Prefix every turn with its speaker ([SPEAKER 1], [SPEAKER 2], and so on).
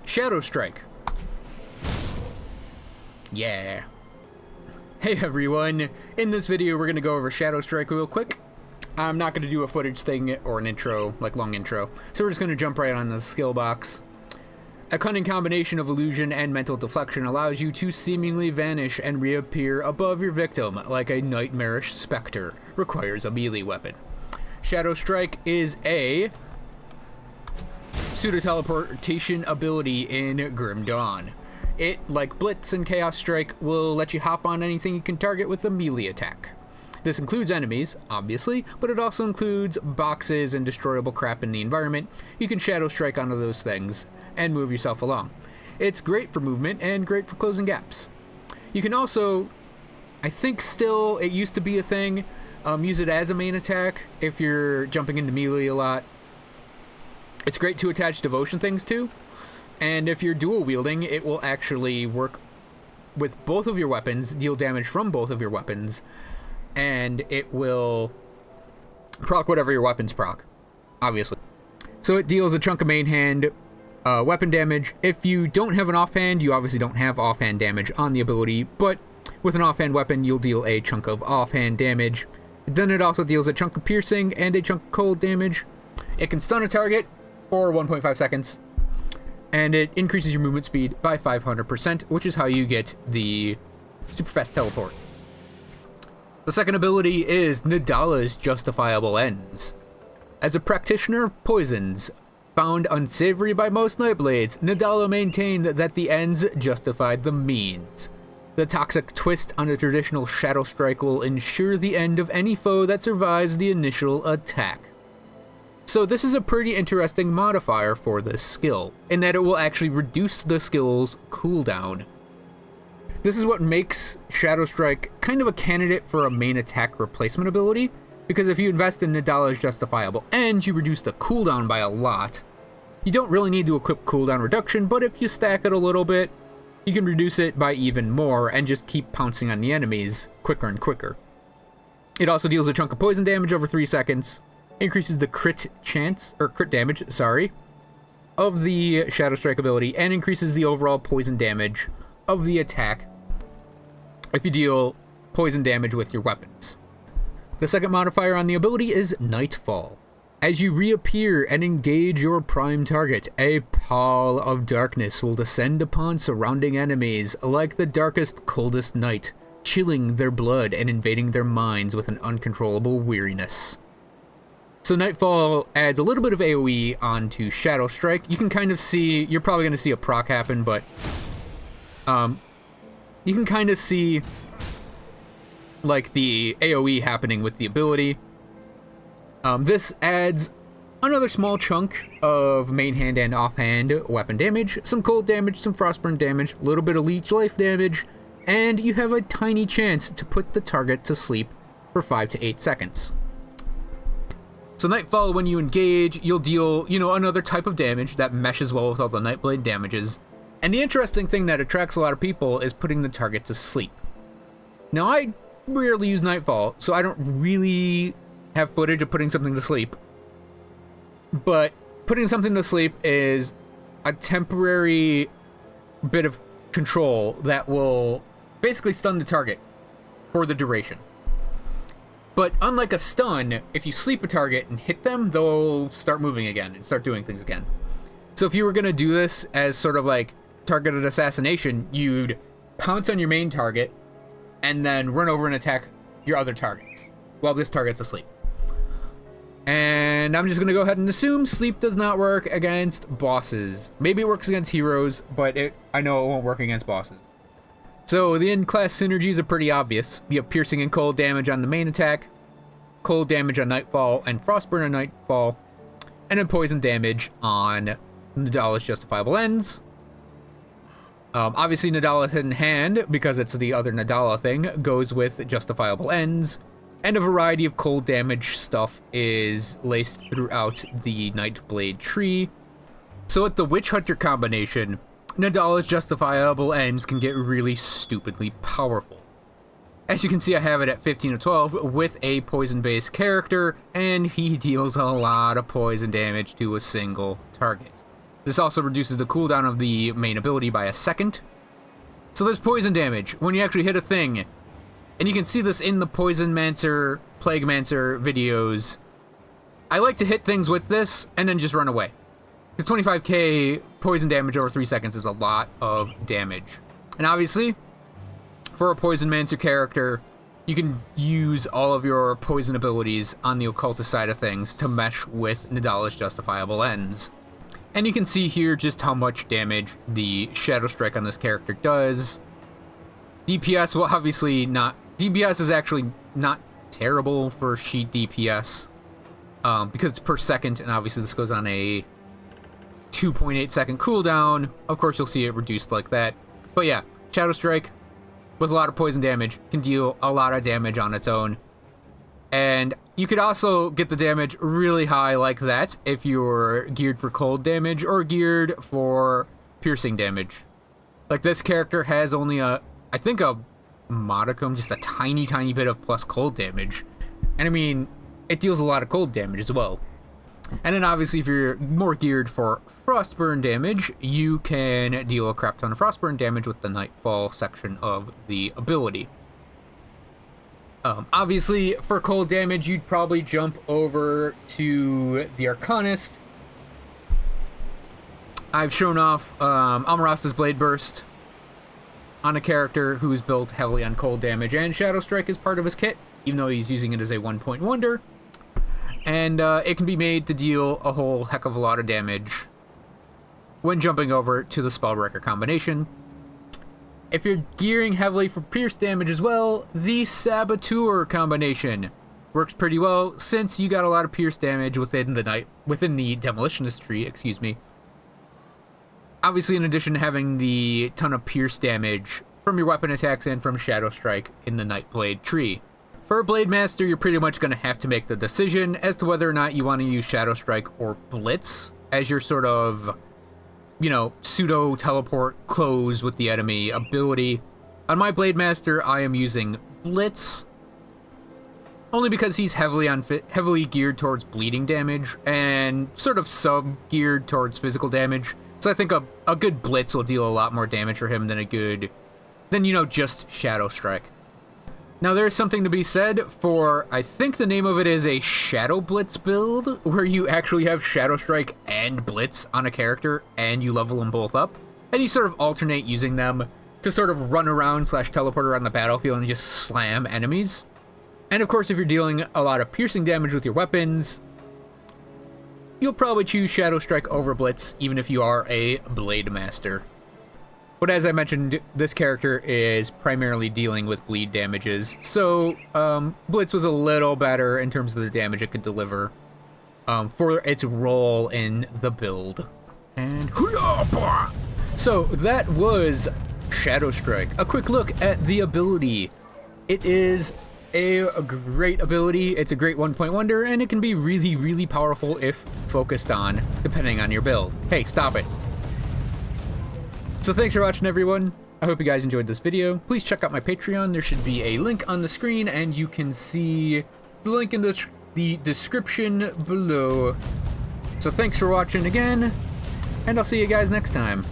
[SPEAKER 1] Shadow Strike. Yeah. Hey everyone, in this video we're going to go over Shadow Strike real quick. I'm not going to do a footage thing or an intro, like long intro, so we're just going to jump right on the skill box. A cunning combination of illusion and mental deflection allows you to seemingly vanish and reappear above your victim like a nightmarish specter. Requires a melee weapon. Shadow Strike is a pseudo-teleportation ability in Grim Dawn. It, like Blitz and Chaos Strike, will let you hop on anything you can target with a melee attack. This includes enemies, obviously, but it also includes boxes and destroyable crap in the environment. You can Shadow Strike onto those things and move yourself along. It's great for movement and great for closing gaps. You can also, I think still, it used to be a thing, use it as a main attack if you're jumping into melee a lot. It's great to attach devotion things to, and if you're dual wielding, it will actually work with both of your weapons, deal damage from both of your weapons, and it will proc whatever your weapons proc, obviously. So it deals a chunk of main hand weapon damage. If you don't have an offhand, you obviously don't have offhand damage on the ability, but with an offhand weapon, you'll deal a chunk of offhand damage. Then it also deals a chunk of piercing and a chunk of cold damage. It can stun a target for 1.5 seconds, and it increases your movement speed by 500%, which is how you get the super fast teleport. The second ability is Nadala's Justifiable Ends. As a practitioner of poisons, found unsavory by most Nightblades, Nadala maintained that the ends justified the means. The toxic twist on the traditional Shadow Strike will ensure the end of any foe that survives the initial attack. So this is a pretty interesting modifier for this skill, in that it will actually reduce the skill's cooldown. This is what makes Shadow Strike kind of a candidate for a main attack replacement ability, because if you invest in Nadala's Justifiable Ends, you reduce the cooldown by a lot. You don't really need to equip cooldown reduction, but if you stack it a little bit, you can reduce it by even more and just keep pouncing on the enemies quicker and quicker. It also deals a chunk of poison damage over 3 seconds, increases the crit damage, of the Shadow Strike ability, and increases the overall poison damage of the attack if you deal poison damage with your weapons. The second modifier on the ability is Nightfall. As you reappear and engage your prime target, a pall of darkness will descend upon surrounding enemies like the darkest, coldest night, chilling their blood and invading their minds with an uncontrollable weariness. So Nightfall adds a little bit of AoE onto Shadow Strike. You can kind of see, you're probably going to see a proc happen, but you can kind of see like the AoE happening with the ability. This adds another small chunk of main hand and offhand weapon damage, some cold damage, some frostburn damage, a little bit of leech life damage, and you have a tiny chance to put the target to sleep for 5 to 8 seconds. So Nightfall, when you engage, you'll deal, another type of damage that meshes well with all the Nightblade damages. And the interesting thing that attracts a lot of people is putting the target to sleep. Now, I rarely use Nightfall, so I don't really have footage of putting something to sleep. But putting something to sleep is a temporary bit of control that will basically stun the target for the duration. But unlike a stun, if you sleep a target and hit them, they'll start moving again and start doing things again. So if you were going to do this as sort of like targeted assassination, you'd pounce on your main target and then run over and attack your other targets while this target's asleep. And I'm just going to go ahead and assume sleep does not work against bosses. Maybe it works against heroes, but I know it won't work against bosses. So the in-class synergies are pretty obvious. You have piercing and cold damage on the main attack, cold damage on Nightfall, and frostburn on Nightfall, and then poison damage on Nadala's Justifiable Ends. Obviously Nadala's Hidden Hand, because it's the other Nadala thing, goes with Justifiable Ends, and a variety of cold damage stuff is laced throughout the Nightblade tree. So with the Witch Hunter combination, Nadala's Justifiable Ends can get really stupidly powerful. As you can see, I have it at 15 of 12 with a poison-based character, and he deals a lot of poison damage to a single target. This also reduces the cooldown of the main ability by a second. So there's poison damage when you actually hit a thing. And you can see this in the Poison Mancer, Plague Mancer videos. I like to hit things with this and then just run away. Because 25k poison damage over 3 seconds is a lot of damage. And obviously, for a Poison Mancer character, you can use all of your poison abilities on the occultist side of things to mesh with Nadala's justifiable ends. And you can see here just how much damage the Shadow Strike on this character does. DPS will obviously not... DPS is actually not terrible for sheet DPS. Because it's per second, and obviously this goes on a 2.8 second cooldown. Of course, you'll see it reduced like that. But yeah, Shadow Strike, with a lot of poison damage, can deal a lot of damage on its own. And you could also get the damage really high like that if you're geared for cold damage or geared for piercing damage. Like this character has only I think a modicum, just a tiny bit of plus cold damage. And I mean, it deals a lot of cold damage as well. And then obviously if you're more geared for frostburn damage, you can deal a crap ton of frostburn damage with the Nightfall section of the ability. Obviously, for cold damage, you'd probably jump over to the Arcanist. I've shown off Amarasta's Blade Burst on a character who's built heavily on cold damage, and Shadow Strike is part of his kit, even though he's using it as a 1-point wonder. And it can be made to deal a whole heck of a lot of damage when jumping over to the Spellbreaker combination. If you're gearing heavily for pierce damage as well, the Saboteur combination works pretty well since you got a lot of pierce damage within the Demolitionist tree, excuse me. Obviously, in addition to having the ton of pierce damage from your weapon attacks and from Shadow Strike in the Nightblade tree. For a Blade Master, you're pretty much going to have to make the decision as to whether or not you want to use Shadow Strike or Blitz as your sort of, you know, pseudo teleport close with the enemy ability. On my Blade Master, I am using Blitz, only because he's heavily geared towards bleeding damage and sort of sub-geared towards physical damage. So I think a good Blitz will deal a lot more damage for him than you know, just Shadow Strike. Now there's something to be said for, I think the name of it is a Shadow Blitz build, where you actually have Shadow Strike and Blitz on a character, and you level them both up, and you sort of alternate using them to sort of run around / teleport around the battlefield and just slam enemies. And of course, if you're dealing a lot of piercing damage with your weapons, you'll probably choose Shadow Strike over Blitz, even if you are a Blade Master. But as I mentioned, this character is primarily dealing with bleed damages, so Blitz was a little better in terms of the damage it could deliver for its role in the build. And so that was Shadow Strike. A quick look at the ability. It is a great ability. It's a great 1-point wonder, and it can be really powerful if focused on, depending on your build. Hey, stop it. So thanks for watching, everyone. I hope you guys enjoyed this video. Please check out my Patreon. There should be a link on the screen, and you can see the link in the description below. So thanks for watching again, and I'll see you guys next time.